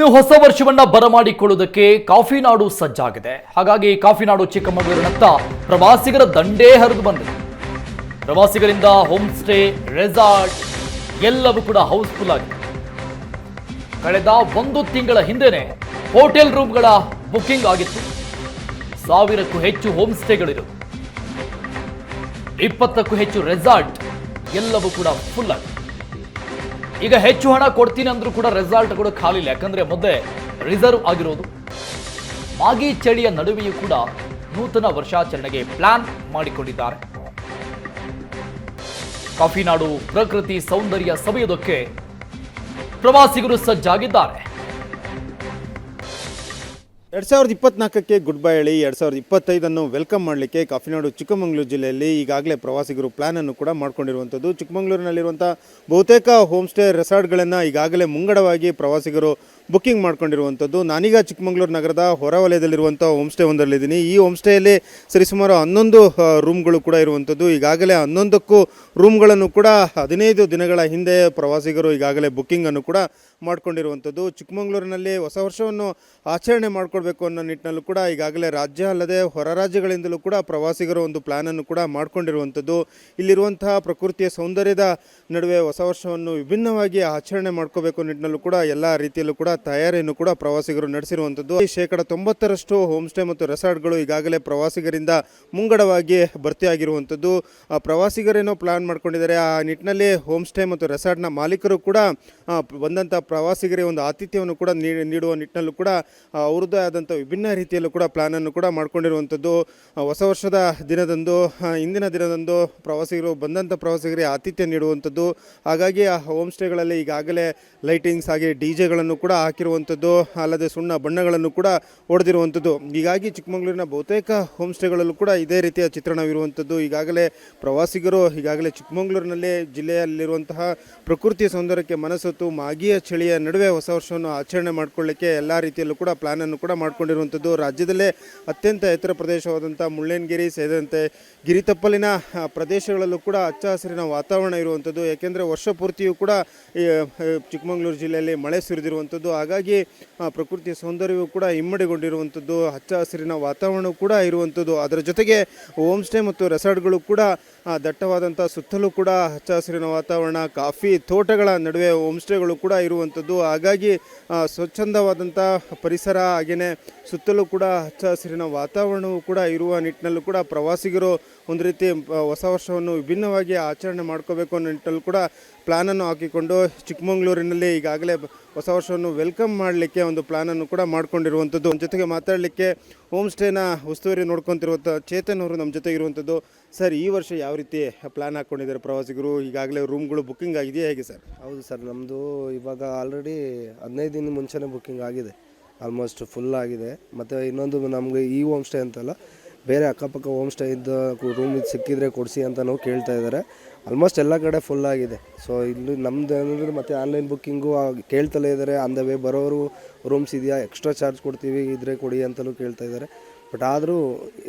ಇನ್ನು ಹೊಸ ವರ್ಷವನ್ನ ಬರಮಾಡಿಕೊಳ್ಳುವುದಕ್ಕೆ ಕಾಫಿನಾಡು ಸಜ್ಜಾಗಿದೆ. ಹಾಗಾಗಿ ಕಾಫಿನಾಡು ಚಿಕ್ಕಮಗಳೂರಿನತ್ತ ಪ್ರವಾಸಿಗರ ದಂಡೇ ಹರಿದು ಬಂದಿದೆ. ಪ್ರವಾಸಿಗರಿಂದ ಹೋಮ್ ಸ್ಟೇ, ರೆಸಾರ್ಟ್ ಎಲ್ಲವೂ ಕೂಡ ಹೌಸ್ಫುಲ್ ಆಗಿದೆ. ಕಳೆದ 1 ತಿಂಗಳ ಹಿಂದೆನೆ ಹೋಟೆಲ್ ರೂಮ್ಗಳ ಬುಕಿಂಗ್ ಆಗಿತ್ತು. 1000ಕ್ಕೂ ಹೆಚ್ಚು ಹೋಮ್ ಸ್ಟೇಗಳಿರು, 20ಕ್ಕೂ ಹೆಚ್ಚು ರೆಸಾರ್ಟ್ ಎಲ್ಲವೂ ಕೂಡ ಫುಲ್ ಆಗಿದೆ. ಈಗ ಹೆಚ್ಚು ಹಣ ಕೊಡ್ತೀನಿ ಅಂದ್ರೂ ಕೂಡ ರೆಸಾರ್ಟ್ ಕೂಡ ಖಾಲಿ ಇಲ್ಲ. ಯಾಕಂದ್ರೆ ಮೊದಲೇ ರಿಸರ್ವ್ ಆಗಿರೋದು. ಮಾಗಿ ಚಳಿಯ ನಡುವೆಯೂ ಕೂಡ ನೂತನ ವರ್ಷಾಚರಣೆಗೆ ಪ್ಲಾನ್ ಮಾಡಿಕೊಂಡಿದ್ದಾರೆ. ಕಾಫಿನಾಡು ಪ್ರಕೃತಿ ಸೌಂದರ್ಯ ಸವಿಯೋದಕ್ಕೆ ಪ್ರವಾಸಿಗರು ಸಜ್ಜಾಗಿದ್ದಾರೆ. 2024ಕ್ಕೆ ಗುಡ್ ಬೈ ಹೇಳಿ 2025 ವೆಲ್ಕಮ್ ಮಾಡಲಿಕ್ಕೆ ಕಾಫಿನಾಡು ಚಿಕ್ಕಮಗಳೂರು ಜಿಲ್ಲೆಯಲ್ಲಿ ಈಗಾಗಲೇ ಪ್ರವಾಸಿಗರು ಪ್ಲಾನನ್ನು ಕೂಡ ಮಾಡ್ಕೊಂಡಿರುವಂಥದ್ದು. ಚಿಕ್ಕಮಗಳೂರಿನಲ್ಲಿರುವಂಥ ಬಹುತೇಕ ಹೋಮ್ ಸ್ಟೇ ರೆಸಾರ್ಟ್ಗಳನ್ನು ಈಗಾಗಲೇ ಮುಂಗಡವಾಗಿ ಪ್ರವಾಸಿಗರು ಬುಕ್ಕಿಂಗ್ ಮಾಡ್ಕೊಂಡಿರುವಂಥದ್ದು. ನಾನೀಗ ಚಿಕ್ಕಮಗಳೂರು ನಗರದ ಹೊರವಲಯದಲ್ಲಿರುವಂಥ ಹೋಮ್ ಸ್ಟೇ ಒಂದರಲ್ಲಿದ್ದೀನಿ. ಈ ಹೋಮ್ ಸ್ಟೇಯಲ್ಲಿ ಸರಿಸುಮಾರು 11 ರೂಮ್ಗಳು ಕೂಡ ಇರುವಂಥದ್ದು. ಈಗಾಗಲೇ 11ಕ್ಕೂ ರೂಮ್ಗಳನ್ನು ಕೂಡ 15 ದಿನಗಳ ಹಿಂದೆ ಪ್ರವಾಸಿಗರು ಈಗಾಗಲೇ ಬುಕ್ಕಿಂಗನ್ನು ಕೂಡ ಮಾಡ್ಕೊಂಡಿರುವಂಥದ್ದು. ಚಿಕ್ಕಮಗಳೂರಿನಲ್ಲಿ ಹೊಸ ವರ್ಷವನ್ನು ಆಚರಣೆ ಮಾಡಿಕೊಡ್ಬೇಕು ಅನ್ನೋ ನಿಟ್ಟಿನಲ್ಲೂ ಕೂಡ ಈಗಾಗಲೇ ರಾಜ್ಯ ಅಲ್ಲದೆ ಹೊರ ರಾಜ್ಯಗಳಿಂದಲೂ ಕೂಡ ಪ್ರವಾಸಿಗರು ಒಂದು ಪ್ಲಾನನ್ನು ಕೂಡ ಮಾಡ್ಕೊಂಡಿರುವಂಥದ್ದು. ಇಲ್ಲಿರುವಂತಹ ಪ್ರಕೃತಿಯ ಸೌಂದರ್ಯದ ನಡುವೆ ಹೊಸ ವರ್ಷವನ್ನು ವಿಭಿನ್ನವಾಗಿ ಆಚರಣೆ ಮಾಡ್ಕೋಬೇಕು ನಿಟ್ಟಿನಲ್ಲೂ ಕೂಡ ಎಲ್ಲ ರೀತಿಯಲ್ಲೂ ಕೂಡ ತಯಾರಿಯನ್ನು ಕೂಡ ಪ್ರವಾಸಿಗರು ನಡೆಸಿರುವಂಥದ್ದು. 90% ಹೋಮ್ ಸ್ಟೇ ಮತ್ತು ರೆಸಾರ್ಟ್ಗಳು ಈಗಾಗಲೇ ಪ್ರವಾಸಿಗರಿಂದ ಮುಂಗಡವಾಗಿ ಭರ್ತಿಯಾಗಿರುವಂಥದ್ದು. ಪ್ರವಾಸಿಗರೇನೋ ಪ್ಲಾನ್ ಮಾಡ್ಕೊಂಡಿದ್ದಾರೆ. ಆ ನಿಟ್ಟಿನಲ್ಲಿ ಹೋಮ್ ಸ್ಟೇ ಮತ್ತು ರೆಸಾರ್ಟ್ನ ಮಾಲೀಕರು ಕೂಡ ಬಂದಂಥ ಪ್ರವಾಸಿಗರಿಗೆ ಒಂದು ಆತಿಥ್ಯವನ್ನು ಕೂಡ ನೀಡುವ ನಿಟ್ಟಿನಲ್ಲೂ ಕೂಡ ಅವ್ರದ್ದೇ ಆದಂಥ ವಿಭಿನ್ನ ರೀತಿಯಲ್ಲೂ ಕೂಡ ಪ್ಲಾನನ್ನು ಕೂಡ ಮಾಡ್ಕೊಂಡಿರುವಂಥದ್ದು. ಹೊಸ ವರ್ಷದ ದಿನದಂದು, ಇಂದಿನ ದಿನದಂದು ಬಂದಂಥ ಪ್ರವಾಸಿಗರಿಗೆ ಆತಿಥ್ಯ ನೀಡುವಂಥದ್ದು. ಹಾಗಾಗಿ ಆ ಹೋಮ್ ಸ್ಟೇಗಳಲ್ಲಿ ಈಗಾಗಲೇ ಲೈಟಿಂಗ್ಸ್ ಹಾಗೆ DJ-ಗಳನ್ನು ಕೂಡ ಹಾಕಿರುವಂಥದ್ದು, ಅಲ್ಲದೆ ಸುಣ್ಣ ಬಣ್ಣಗಳನ್ನು ಕೂಡ ಹೊಡೆದಿರುವಂಥದ್ದು. ಹೀಗಾಗಿ ಚಿಕ್ಕಮಗಳೂರಿನ ಬಹುತೇಕ ಹೋಮ್ ಸ್ಟೇಗಳಲ್ಲೂ ಕೂಡ ಇದೇ ರೀತಿಯ ಚಿತ್ರಣವಿರುವಂಥದ್ದು. ಈಗಾಗಲೇ ಪ್ರವಾಸಿಗರು ಚಿಕ್ಕಮಗಳೂರಿನಲ್ಲಿ ಜಿಲ್ಲೆಯಲ್ಲಿರುವಂತಹ ಪ್ರಕೃತಿಯ ಸೌಂದರ್ಯಕ್ಕೆ ಮನಸ್ಸೊತ್ತು ಮಾಗಿಯ ಚಳಿಯ ನಡುವೆ ಹೊಸ ವರ್ಷವನ್ನು ಆಚರಣೆ ಮಾಡಿಕೊಳ್ಳಿಕ್ಕೆ ಎಲ್ಲ ರೀತಿಯಲ್ಲೂ ಕೂಡ ಪ್ಲಾನನ್ನು ಕೂಡ ಮಾಡಿಕೊಂಡಿರುವಂಥದ್ದು. ರಾಜ್ಯದಲ್ಲೇ ಅತ್ಯಂತ ಎತ್ತರ ಪ್ರದೇಶವಾದಂಥ ಮುಳ್ಳಯ್ಯನಗಿರಿ ಸೇರಿದಂತೆ ಗಿರಿತಪ್ಪಲಿನ ಪ್ರದೇಶಗಳಲ್ಲೂ ಕೂಡ ಹಚ್ಚ ಹಸಿರಿನ ವಾತಾವರಣ ಇರುವಂಥದ್ದು. ಯಾಕೆಂದರೆ ವರ್ಷ ಪೂರ್ತಿಯೂ ಕೂಡ ಚಿಕ್ಕಮಗಳೂರು ಜಿಲ್ಲೆಯಲ್ಲಿ ಮಳೆ ಸುರಿದಿರುವಂಥದ್ದು. ಹಾಗಾಗಿ ಪ್ರಕೃತಿಯ ಸೌಂದರ್ಯವೂ ಕೂಡ ಇಮ್ಮಡಿಗೊಂಡಿರುವಂಥದ್ದು, ಹಚ್ಚ ಹಸಿರಿನ ವಾತಾವರಣವೂ ಕೂಡ ಇರುವಂಥದ್ದು. ಅದರ ಜೊತೆಗೆ ಹೋಮ್ ಸ್ಟೇ ಮತ್ತು ರೆಸಾರ್ಟ್ಗಳು ಕೂಡ ದಟ್ಟವಾದಂಥ ಸುತ್ತಲೂ ಕೂಡ ಹಚ್ಚ ಹಸಿರಿನ ವಾತಾವರಣ, ಕಾಫಿ ತೋಟಗಳ ನಡುವೆ ಹೋಮ್ ಸ್ಟೇಗಳು ಕೂಡ ಇರುವಂಥದ್ದು. ಹಾಗಾಗಿ ಸ್ವಚ್ಛಂದವಾದಂಥ ಪರಿಸರ ಹಾಗೆಯೇ ಸುತ್ತಲೂ ಕೂಡ ಹಚ್ಚ ಹಸಿರಿನ ವಾತಾವರಣವೂ ಕೂಡ ಇರುವ ನಿಟ್ಟಿನಲ್ಲೂ ಕೂಡ ಪ್ರವಾಸಿಗರು ಒಂದು ರೀತಿ ಹೊಸ ವರ್ಷವನ್ನು ವಿಭಿನ್ನವಾಗಿ ಆಚರಣೆ ಮಾಡ್ಕೋಬೇಕು ಅನ್ನೋ ನಿಟ್ಟಿನಲ್ಲೂ ಕೂಡ ಪ್ಲಾನನ್ನು ಹಾಕಿಕೊಂಡು ಚಿಕ್ಕಮಗಳೂರಿನಲ್ಲಿ ಈಗಾಗಲೇ ಹೊಸ ವರ್ಷವನ್ನು ವೆಲ್ಕಮ್ ಮಾಡಲಿಕ್ಕೆ ಒಂದು ಪ್ಲಾನನ್ನು ಕೂಡ ಮಾಡ್ಕೊಂಡಿರುವಂಥದ್ದು. ಜೊತೆಗೆ ಮಾತಾಡಲಿಕ್ಕೆ ಹೋಮ್ ಸ್ಟೇನ ಉಸ್ತುವಾರಿ ನೋಡ್ಕೊತಿರುವಂಥ ಚೇತನ್ ಅವರು ನಮ್ಮ ಜೊತೆ ಇರುವಂಥದ್ದು. ಸರ್, ಈ ವರ್ಷ ಯಾವ ರೀತಿ ಪ್ಲಾನ್ ಹಾಕ್ಕೊಂಡಿದ್ದಾರೆ ಪ್ರವಾಸಿಗರು? ಈಗಾಗಲೇ ರೂಮ್ಗಳು ಬುಕ್ಕಿಂಗ್ ಆಗಿದೆಯಾ, ಹೇಗೆ ಸರ್? ಹೌದು ಸರ್, ನಮ್ಮದು ಇವಾಗ ಆಲ್ರೆಡಿ 15 ದಿನ ಮುಂಚೆನೇ ಬುಕ್ಕಿಂಗ್ ಆಗಿದೆ, ಆಲ್ಮೋಸ್ಟ್ ಫುಲ್ ಆಗಿದೆ. ಮತ್ತು ಇನ್ನೊಂದು ನಮಗೆ ಈ ಹೋಮ್ ಸ್ಟೇ ಅಂತಲ್ಲ, ಬೇರೆ ಅಕ್ಕಪಕ್ಕ ಹೋಮ್ ಸ್ಟೇ ಇದ್ದ ರೂಮ್ ಇದು ಸಿಕ್ಕಿದ್ರೆ ಕೊಡಿಸಿ ಅಂತ ನಾವು ಕೇಳ್ತಾ ಇದ್ದಾರೆ. ಆಲ್ಮೋಸ್ಟ್ ಎಲ್ಲ ಕಡೆ ಫುಲ್ ಆಗಿದೆ. ಸೊ ಇಲ್ಲಿ ನಮ್ಮದು ಏನಂದರೆ ಮತ್ತು ಆನ್ಲೈನ್ ಬುಕ್ಕಿಂಗು ಕೇಳ್ತಲೇ ಇದ್ದಾರೆ. ಆನ್ ದ ವೇ ಬರೋರು ರೂಮ್ಸ್ ಇದೆಯಾ, ಎಕ್ಸ್ಟ್ರಾ ಚಾರ್ಜ್ ಕೊಡ್ತೀವಿ ಇದ್ರೆ ಕೊಡಿ ಅಂತಲೂ ಕೇಳ್ತಾ ಇದ್ದಾರೆ. ಬಟ್ ಆದರೂ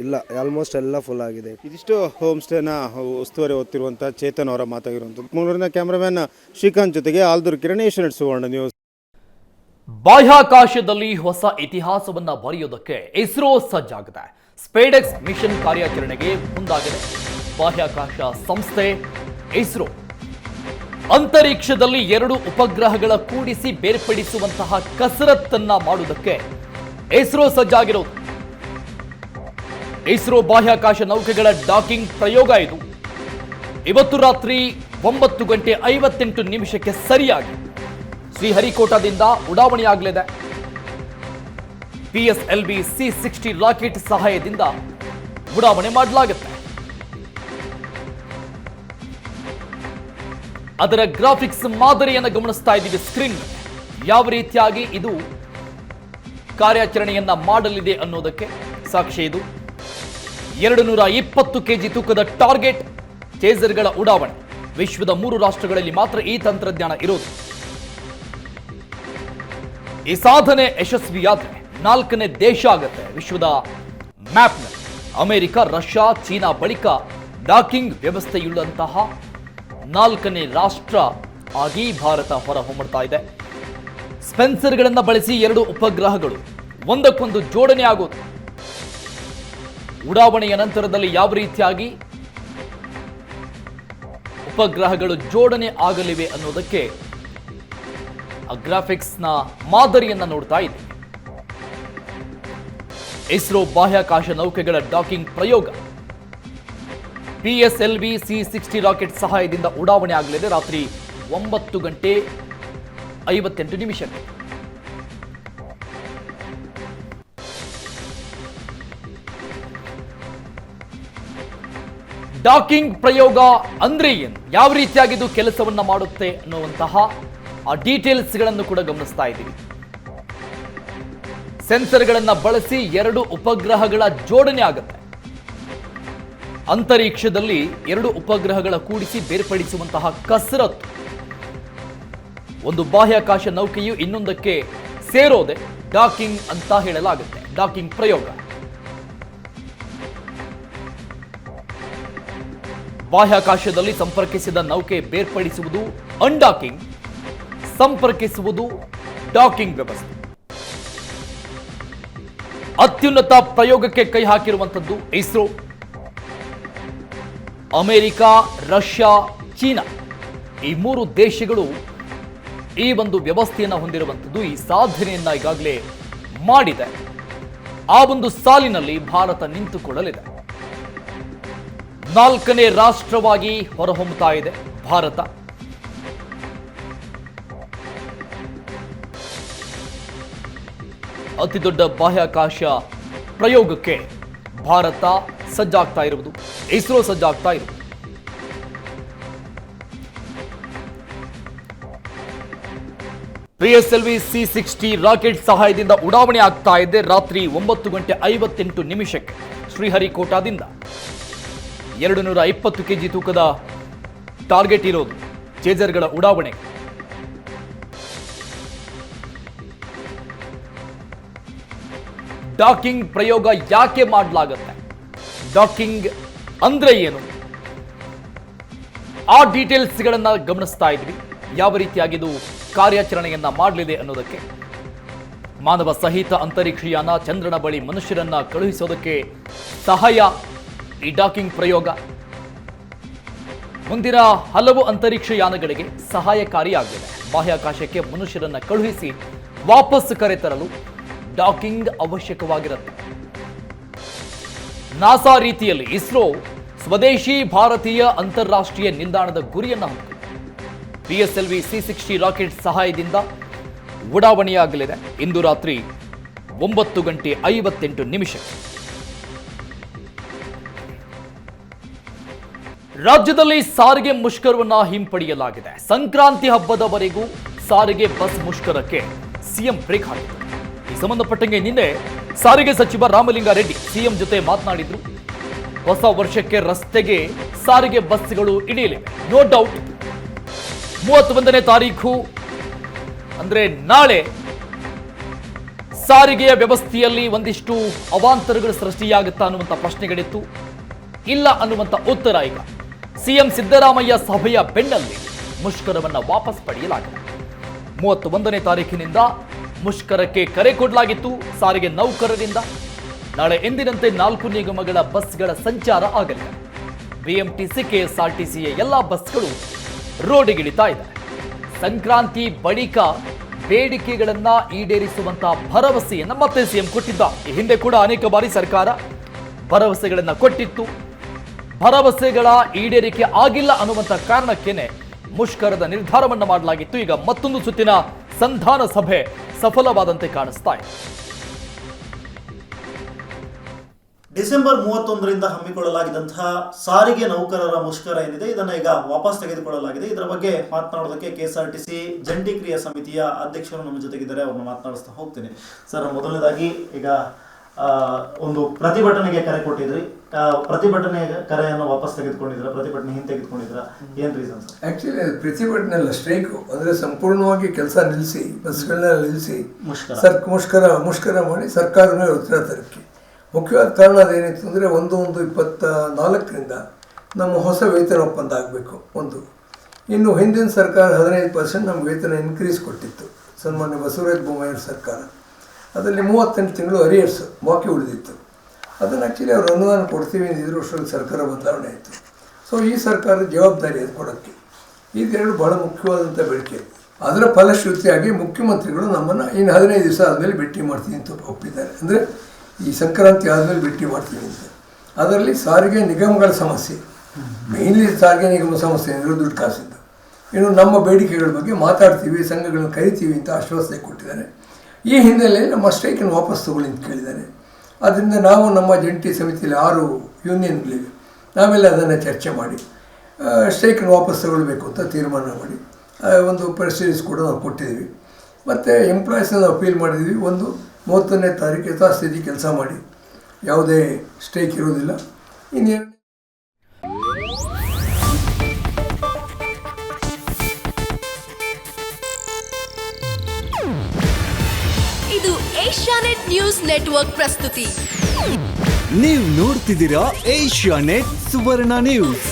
ಇಲ್ಲ, ಆಲ್ಮೋಸ್ಟ್ ಎಲ್ಲ ಫುಲ್ ಆಗಿದೆ. ಇದಿಷ್ಟು ಹೋಮ್ ಸ್ಟೇನ ಉಸ್ತುವಾರಿ ಹೊತ್ತಿರುವಂಥ ಚೇತನ್ ಅವರ ಮಾತಾಗಿರುವಂಥದ್ದು. ಮಂಗಳೂರಿನ ಕ್ಯಾಮ್ರಾಮ್ಯಾನ್ ಶ್ರೀಕಾಂತ್ ಜೊತೆಗೆ ಆಲ್ದೂರು ಕಿರಣ್, ಏಷ್ಯಾನೆಟ್ ಸುವರ್ಣ ನ್ಯೂಸ್. ಬಾಹ್ಯಾಕಾಶದಲ್ಲಿ ಹೊಸ ಇತಿಹಾಸವನ್ನ ಬರೆಯೋದಕ್ಕೆ ಇಸ್ರೋ ಸಜ್ಜಾಗಿದೆ. ಸ್ಪೇಡೆಕ್ಸ್ ಮಿಷನ್ ಕಾರ್ಯಾಚರಣೆಗೆ ಮುಂದಾಗಿದೆ ಬಾಹ್ಯಾಕಾಶ ಸಂಸ್ಥೆ ಇಸ್ರೋ. ಅಂತರಿಕ್ಷದಲ್ಲಿ 2 ಉಪಗ್ರಹಗಳ ಕೂಡಿಸಿ ಬೇರ್ಪಡಿಸುವಂತಹ ಕಸರತ್ತನ್ನ ಮಾಡುವುದಕ್ಕೆ ಇಸ್ರೋ ಸಜ್ಜಾಗಿರೋದು. ಇಸ್ರೋ ಬಾಹ್ಯಾಕಾಶ ನೌಕೆಗಳ ಡಾಕಿಂಗ್ ಪ್ರಯೋಗ ಇದು. ಇವತ್ತು ರಾತ್ರಿ 9:58 ಸರಿಯಾಗಿ ಶ್ರೀಹರಿಕೋಟಾದಿಂದ ಉಡಾವಣೆಯಾಗಲಿದೆ. PSLV C-60 ರಾಕೆಟ್ ಸಹಾಯದಿಂದ ಉಡಾವಣೆ ಮಾಡಲಾಗುತ್ತೆ. ಅದರ ಗ್ರಾಫಿಕ್ಸ್ ಮಾದರಿಯನ್ನು ಗಮನಿಸ್ತಾ ಇದ್ದೀವಿ ಸ್ಕ್ರೀನ್. ಯಾವ ರೀತಿಯಾಗಿ ಇದು ಕಾರ್ಯಾಚರಣೆಯನ್ನ ಮಾಡಲಿದೆ ಅನ್ನೋದಕ್ಕೆ ಸಾಕ್ಷಿ ಇದು. 220 kg ತೂಕದ ಟಾರ್ಗೆಟ್ ಚೇಸರ್ಗಳ ಉಡಾವಣೆ. ವಿಶ್ವದ 3 ರಾಷ್ಟ್ರಗಳಲ್ಲಿ ಮಾತ್ರ ಈ ತಂತ್ರಜ್ಞಾನ ಇರೋದು. ಈ ಸಾಧನೆ ಯಶಸ್ವಿಯಾದರೆ 4ನೇ ದೇಶ ಆಗುತ್ತೆ ವಿಶ್ವದ ಮ್ಯಾಪ್ನಲ್ಲಿ. ಅಮೆರಿಕ, ರಷ್ಯಾ, ಚೀನಾ ಬಳಿಕ ಡಾಕಿಂಗ್ ವ್ಯವಸ್ಥೆಯುಳ್ಳಂತಹ 4ನೇ ರಾಷ್ಟ್ರ ಆಗಿ ಭಾರತ ಹೊರಹೊಮ್ಮುತ್ತಾ ಇದೆ. ಸ್ಪೆನ್ಸರ್ಗಳನ್ನು ಬಳಸಿ 2 ಉಪಗ್ರಹಗಳು ಒಂದಕ್ಕೊಂದು ಜೋಡಣೆ ಆಗೋದು. ಉಡಾವಣೆಯ ನಂತರದಲ್ಲಿ ಯಾವ ರೀತಿಯಾಗಿ ಉಪಗ್ರಹಗಳು ಜೋಡಣೆ ಆಗಲಿವೆ ಅನ್ನೋದಕ್ಕೆ ಆ ಗ್ರಾಫಿಕ್ಸ್ನ ಮಾದರಿಯನ್ನ ನೋಡ್ತಾ ಇದ್ದೀವಿ. ಇಸ್ರೋ ಬಾಹ್ಯಾಕಾಶ ನೌಕೆಗಳ ಡಾಕಿಂಗ್ ಪ್ರಯೋಗ PSLV C-60 ರಾಕೆಟ್ ಸಹಾಯದಿಂದ ಉಡಾವಣೆ ಆಗಲಿದೆ ರಾತ್ರಿ 9:58 ಡಾಕಿಂಗ್ ಪ್ರಯೋಗ ಅಂದ್ರೆ ಏನು, ಯಾವ ರೀತಿಯಾಗಿ ಇದು ಕೆಲಸವನ್ನ ಮಾಡುತ್ತೆ ಅನ್ನುವಂತಹ ಆ ಡೀಟೇಲ್ಸ್ಗಳನ್ನು ಕೂಡ ಗಮನಿಸ್ತಾ ಇದ್ದೀವಿ. ಸೆನ್ಸರ್ಗಳನ್ನು ಬಳಸಿ 2 ಉಪಗ್ರಹಗಳ ಜೋಡಣೆ ಆಗುತ್ತೆ. ಅಂತರಿಕ್ಷದಲ್ಲಿ 2 ಉಪಗ್ರಹಗಳ ಕೂಡಿಸಿ ಬೇರ್ಪಡಿಸುವಂತಹ ಕಸರತ್ತು. ಒಂದು ಬಾಹ್ಯಾಕಾಶ ನೌಕೆಯು ಇನ್ನೊಂದಕ್ಕೆ ಸೇರೋದೆ ಡಾಕಿಂಗ್ ಅಂತ ಹೇಳಲಾಗುತ್ತೆ. ಡಾಕಿಂಗ್ ಪ್ರಯೋಗ ಬಾಹ್ಯಾಕಾಶದಲ್ಲಿ ಸಂಪರ್ಕಿಸಿದ ನೌಕೆ ಬೇರ್ಪಡಿಸುವುದು ಅನ್ಡಾಕಿಂಗ್, ಸಂಪರ್ಕಿಸುವುದು ಡಾಕಿಂಗ್ ವ್ಯವಸ್ಥೆ. ಅತ್ಯುನ್ನತ ಪ್ರಯೋಗಕ್ಕೆ ಕೈ ಹಾಕಿರುವಂಥದ್ದು ಇಸ್ರೋ. ಅಮೆರಿಕ, ರಷ್ಯಾ, ಚೀನಾ ಈ 3 ದೇಶಗಳು ಈ ಒಂದು ವ್ಯವಸ್ಥೆಯನ್ನು ಹೊಂದಿರುವಂಥದ್ದು. ಈ ಸಾಧನೆಯನ್ನ ಈಗಾಗಲೇ ಮಾಡಿದೆ. ಆ ಒಂದು ಸಾಲಿನಲ್ಲಿ ಭಾರತ ನಿಂತುಕೊಳ್ಳಲಿದೆ. 4ನೇ ರಾಷ್ಟ್ರವಾಗಿ ಹೊರಹೊಮ್ಮುತ್ತಾ ಇದೆ ಭಾರತ. ಅತಿ ದೊಡ್ಡ ಬಾಹ್ಯಾಕಾಶ ಪ್ರಯೋಗಕ್ಕೆ ಭಾರತ ಸಜ್ಜಾಗ್ತಾ ಇರುವುದು, ಇಸ್ರೋ ಸಜ್ಜಾಗ್ತಾ ಇರುವುದು. PSLV C-60 ರಾಕೆಟ್ ಸಹಾಯದಿಂದ ಉಡಾವಣೆ ಆಗ್ತಾ ಇದೆ ರಾತ್ರಿ 9:58 ಶ್ರೀಹರಿಕೋಟಾದಿಂದ. 220 kg ತೂಕದ ಟಾರ್ಗೆಟ್ ಇರೋದು ಚೇಜರ್ಗಳ ಉಡಾವಣೆ. ಡಾಕಿಂಗ್ ಪ್ರಯೋಗ ಯಾಕೆ ಮಾಡಲಾಗುತ್ತೆ, ಡಾಕಿಂಗ್ ಅಂದ್ರೆ ಏನು, ಆ ಡೀಟೇಲ್ಸ್ಗಳನ್ನ ಗಮನಿಸ್ತಾ ಇದ್ವಿ. ಯಾವ ರೀತಿಯಾಗಿ ಇದು ಕಾರ್ಯಾಚರಣೆಯನ್ನ ಮಾಡಲಿದೆ ಅನ್ನೋದಕ್ಕೆ. ಮಾನವ ಸಹಿತ ಅಂತರಿಕ್ಷಯಾನ ಚಂದ್ರನ ಬಳಿ ಮನುಷ್ಯರನ್ನ ಕಳುಹಿಸೋದಕ್ಕೆ ಸಹಾಯ ಈ ಡಾಕಿಂಗ್ ಪ್ರಯೋಗ. ಮುಂದಿನ ಹಲವು ಅಂತರಿಕ್ಷಯಾನಗಳಿಗೆ ಸಹಾಯಕಾರಿಯಾಗಲಿದೆ. ಬಾಹ್ಯಾಕಾಶಕ್ಕೆ ಮನುಷ್ಯರನ್ನ ಕಳುಹಿಸಿ ವಾಪಸ್ ಕರೆತರಲು ಡಾಕಿಂಗ್ ಅವಶ್ಯಕವಾಗಿರುತ್ತೆ. ನಾಸಾ ರೀತಿಯಲ್ಲಿ ಇಸ್ರೋ ಸ್ವದೇಶಿ ಭಾರತೀಯ ಅಂತಾರಾಷ್ಟ್ರೀಯ ನಿಲ್ದಾಣದ ಗುರಿಯನ್ನು ಹೊಂದಿದೆ. PSLV C-60 ರಾಕೆಟ್ ಸಹಾಯದಿಂದ ಉಡಾವಣೆಯಾಗಲಿದೆ ಇಂದು ರಾತ್ರಿ 9:58. ರಾಜ್ಯದಲ್ಲಿ ಸಾರಿಗೆ ಮುಷ್ಕರವನ್ನ ಹಿಂಪಡೆಯಲಾಗಿದೆ. ಸಂಕ್ರಾಂತಿ ಹಬ್ಬದವರೆಗೂ ಸಾರಿಗೆ ಬಸ್ ಮುಷ್ಕರಕ್ಕೆ ಸಿಎಂ ಬ್ರೇಕ್ ಹಾಕಿದ್ದಾರೆ. ಈ ಸಂಬಂಧಪಟ್ಟಂಗೆ ನಿನ್ನೆ ಸಾರಿಗೆ ಸಚಿವ ರಾಮಲಿಂಗಾರೆಡ್ಡಿ ಸಿಎಂ ಜೊತೆ ಮಾತನಾಡಿದ್ರು. ಹೊಸ ವರ್ಷಕ್ಕೆ ರಸ್ತೆಗೆ ಸಾರಿಗೆ ಬಸ್ಗಳು ಇಳಿಯಲಿವೆ. ನೋ ಡೌಟ್ 31ನೇ ತಾರೀಖು ಅಂದ್ರೆ ನಾಳೆ ಸಾರಿಗೆಯ ವ್ಯವಸ್ಥೆಯಲ್ಲಿ ಒಂದಿಷ್ಟು ಅವಾಂತರಗಳು ಸೃಷ್ಟಿಯಾಗುತ್ತಾ ಅನ್ನುವಂಥ ಪ್ರಶ್ನೆಗಳಿತ್ತು. ಇಲ್ಲ ಅನ್ನುವಂಥ ಉತ್ತರ ಈಗ ಸಿಎಂ ಸಿದ್ದರಾಮಯ್ಯ ಸಭೆಯ ಬೆನ್ನಲ್ಲಿ ಮುಷ್ಕರವನ್ನ ವಾಪಸ್ ಪಡೆಯಲಾಗಿದೆ. 31ನೇ ತಾರೀಕಿನಿಂದ ಮುಷ್ಕರಕ್ಕೆ ಕರೆ ಕೊಡಲಾಗಿತ್ತು ಸಾರಿಗೆ ನೌಕರರಿಂದ. ನಾಳೆ ಎಂದಿನಂತೆ 4 ನಿಗಮಗಳ ಬಸ್ಗಳ ಸಂಚಾರ ಆಗಲಿದೆ. BMTC, KSRTCಯ ಎಲ್ಲ ಬಸ್ಗಳು ರೋಡಿಗಿಳಿತಾ ಇದೆ. ಸಂಕ್ರಾಂತಿ ಬಳಿಕ ಬೇಡಿಕೆಗಳನ್ನ ಈಡೇರಿಸುವಂತಹ ಭರವಸೆಯನ್ನ ಮತ್ತೆ ಸಿಎಂ ಕೊಟ್ಟಿದ್ದ. ಈ ಹಿಂದೆ ಕೂಡ ಅನೇಕ ಬಾರಿ ಸರ್ಕಾರ ಭರವಸೆಗಳನ್ನ ಕೊಟ್ಟಿತ್ತು. ಭರವಸೆಗಳ ಈಡೇರಿಕೆ ಆಗಿಲ್ಲ ಅನ್ನುವಂಥ ಕಾರಣಕ್ಕೇನೆ ಮುಷ್ಕರದ ನಿರ್ಧಾರವನ್ನ ಮಾಡಲಾಗಿತ್ತು. ಈಗ ಮತ್ತೊಂದು ಸುತ್ತಿನ ಸಂಧಾನ ಸಭೆ ಸಫಲವಾದಂತೆ ಕಾಣಿಸ್ತಾ ಇದೆ. ಡಿಸೆಂಬರ್ 31ರಿಂದ ಹಮ್ಮಿಕೊಳ್ಳಲಾಗಿದ್ದಂತಹ ಸಾರಿಗೆ ನೌಕರರ ಮುಷ್ಕರ ಏನಿದೆ ಇದನ್ನ ಈಗ ವಾಪಸ್ ತೆಗೆದುಕೊಳ್ಳಲಾಗಿದೆ. ಇದರ ಬಗ್ಗೆ ಮಾತನಾಡೋದಕ್ಕೆ KSRTC ಜಂಟಿ ಕ್ರಿಯಾ ಸಮಿತಿಯ ಅಧ್ಯಕ್ಷರು ನಮ್ಮ ಜೊತೆಗಿದ್ದಾರೆ. ಅವ್ರನ್ನ ಮಾತನಾಡಿಸ್ತಾ ಹೋಗ್ತೀನಿ. ಸರ್, ಮೊದಲನೇದಾಗಿ ಈಗ ಒಂದು ಪ್ರತಿಭಟನೆಗೆ ಕರೆ ಕೊಟ್ಟಿದ್ರಿ. ಪ್ರತಿಭಟನೆ ಕರೆಯನ್ನು ವಾಪಸ್ ತೆಗೆದುಕೊಂಡಿದ್ರ, ಪ್ರತಿಭಟನೆ ಹಿಂತೆಗೆದುಕೊಂಡಿದ್ರ, ಏನ್ ರೀಸನ್ ಸರ್? ಆಕ್ಚುಲಿ ಪ್ರತಿಭಟನೆ ಅಲ್ಲ, ಸ್ಟ್ರೈಕ್ ಅಂದ್ರೆ ಸಂಪೂರ್ಣವಾಗಿ ಕೆಲಸ ನಿಲ್ಲಿಸಿ ಬಸ್ಗಳನ್ನ ನಿಲ್ಲಿಸಿ ಮುಷ್ಕರ ಮಾಡಿ ಸರ್ಕಾರದ ಮೇಲೆ ಒತ್ತಡ ತರಕ್ಕೆ ಮುಖ್ಯವಾದ ಕಾರಣ ಅದೇನಿತ್ತು ಅಂದರೆ 1/1/24ರಿಂದ ನಮ್ಮ ಹೊಸ ವೇತನ ಒಪ್ಪಂದ ಆಗಬೇಕು ಒಂದು. ಇನ್ನು ಹಿಂದಿನ ಸರ್ಕಾರ 15% ನಮ್ಮ ವೇತನ ಇನ್ಕ್ರೀಸ್ ಕೊಟ್ಟಿತ್ತು ಸನ್ಮಾನ್ಯ ಬಸವರಾಜ ಬೊಮ್ಮಾಯಿ ಸರ್ಕಾರ. ಅದರಲ್ಲಿ 38 ತಿಂಗಳು ಅರಿಯರ್ಸ್ ಬಾಕಿ ಉಳಿದಿತ್ತು. ಅದನ್ನು ಆ್ಯಕ್ಚುಲಿ ಅವರು ಅನುದಾನ ಕೊಡ್ತೀವಿ ಅಂದಿದ್ರು, ಅಷ್ಟರಲ್ಲಿ ಸರ್ಕಾರ ಬದಲಾವಣೆ ಆಯಿತು. ಸೊ ಈ ಸರ್ಕಾರದ ಜವಾಬ್ದಾರಿ ಅದು ಕೊಡೋಕ್ಕೆ. ಇದೆರಡು ಭಾಳ ಮುಖ್ಯವಾದಂಥ ಬೇಡಿಕೆ. ಅದರ ಫಲಶ್ರುತಿಯಾಗಿ ಮುಖ್ಯಮಂತ್ರಿಗಳು ನಮ್ಮನ್ನು ಇನ್ನು 15 ದಿವಸ ಆದಮೇಲೆ ಭೇಟಿ ಮಾಡ್ತೀನಿ ಅಂತ ಒಪ್ಪಿದ್ದಾರೆ. ಅಂದರೆ ಈ ಸಂಕ್ರಾಂತಿ ಆದಮೇಲೆ ಭೇಟಿ ಮಾಡ್ತೀವಿ ಅಂತ. ಅದರಲ್ಲಿ ಸಾರಿಗೆ ನಿಗಮಗಳ ಸಮಸ್ಯೆ, ಮೇನ್ಲಿ ಸಾರಿಗೆ ನಿಗಮ ಸಮಸ್ಯೆ ಅಂದರೆ ದುಡ್ಡು ಕಾಸಿದ್ದು. ಇನ್ನು ನಮ್ಮ ಬೇಡಿಕೆಗಳ ಬಗ್ಗೆ ಮಾತಾಡ್ತೀವಿ, ಸಂಘಗಳನ್ನು ಕರಿತೀವಿ ಅಂತ ಆಶ್ವಾಸನೆ ಕೊಟ್ಟಿದ್ದಾರೆ. ಈ ಹಿನ್ನೆಲೆಯಲ್ಲಿ ನಮ್ಮ ಸ್ಟ್ರೈಕನ್ನು ವಾಪಸ್ ತಗೊಳ್ಳಿ ಅಂತ ಕೇಳಿದ್ದಾರೆ. ಆದ್ದರಿಂದ ನಾವು ನಮ್ಮ ಜಂಟಿ ಸಮಿತಿಯಲ್ಲಿ 6 ಯೂನಿಯನ್ಗಳಿವೆ, ನಾವೆಲ್ಲ ಅದನ್ನು ಚರ್ಚೆ ಮಾಡಿ ಸ್ಟ್ರೈಕನ್ನು ವಾಪಸ್ ತಗೊಳ್ಬೇಕು ಅಂತ ತೀರ್ಮಾನ ಮಾಡಿ ಒಂದು ಪ್ರೆಸ್ ರಿಲೀಸ್ ಕೂಡ ನಾವು ಕೊಟ್ಟಿದ್ದೀವಿ. ಮತ್ತು ಎಂಪ್ಲಾಯೀಸನ್ನು ಅಪೀಲ್ ಮಾಡಿದ್ದೀವಿ, 30ನೇ ತಾರೀಕು ಯಥಾಸ್ಥಿತಿ ಕೆಲಸ ಮಾಡಿ, ಯಾವುದೇ ಸ್ಟ್ರೈಕ್ ಇರೋದಿಲ್ಲ. ಇನ್ನೇನು ಇದು ಏಷ್ಯಾನೆಟ್ ನ್ಯೂಸ್ ನೆಟ್ವರ್ಕ್ ಪ್ರಸ್ತುತಿ. ನೀವು ನೋಡ್ತಿದ್ದೀರಾ ಏಷ್ಯಾನೆಟ್ ಸುವರ್ಣ ನ್ಯೂಸ್.